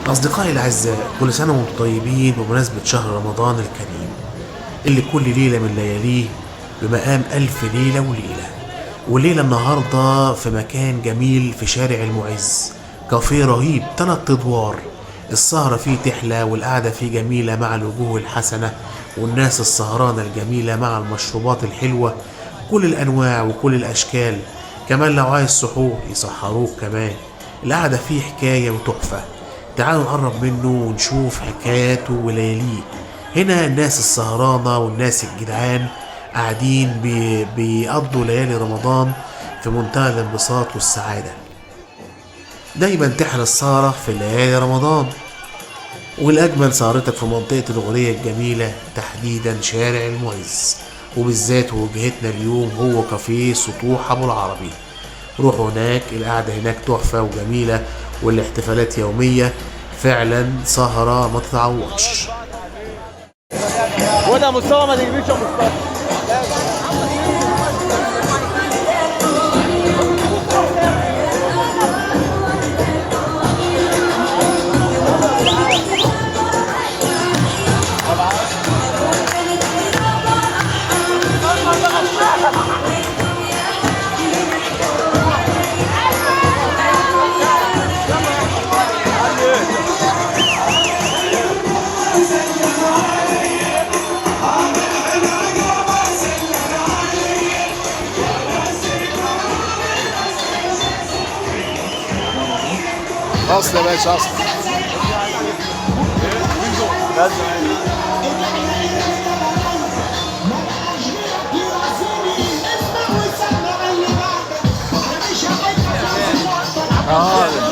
أصدقائي الأعزاء، كل سنة وأنتم طيبين بمناسبة شهر رمضان الكريم اللي كل ليلة من لياليه بمقام ألف ليلة وليلة. والليلة النهاردة في مكان جميل في شارع المعز، كافيه رهيب 3 أدوار. السهرة فيه تحلى والقعدة فيه جميلة مع الوجوه الحسنة والناس السهرانة الجميلة مع المشروبات الحلوة كل الأنواع وكل الأشكال. كمان لو عايز سحور يسحروك كمان. القعدة فيه حكاية وتحفة. تعالوا نقرب منه ونشوف حكاياته ولياليه. هنا الناس السهرانة والناس الجدعان قاعدين بيقضوا ليالي رمضان في منتهى الانبساط والسعادة. دايما تحلى السهرة في ليالي رمضان، والأجمل سهرتك في منطقة الغورية الجميلة تحديدا شارع المعز، وبالذات وجهتنا اليوم هو كافيه سطوح أبو العربي. روحوا هناك، القعدة هناك تحفة وجميلة والاحتفالات يومية، فعلا سهرة ما تتعوضش. وده مستوى ما تجيبش يا مصطفى. اصل يا باشا اصل. اه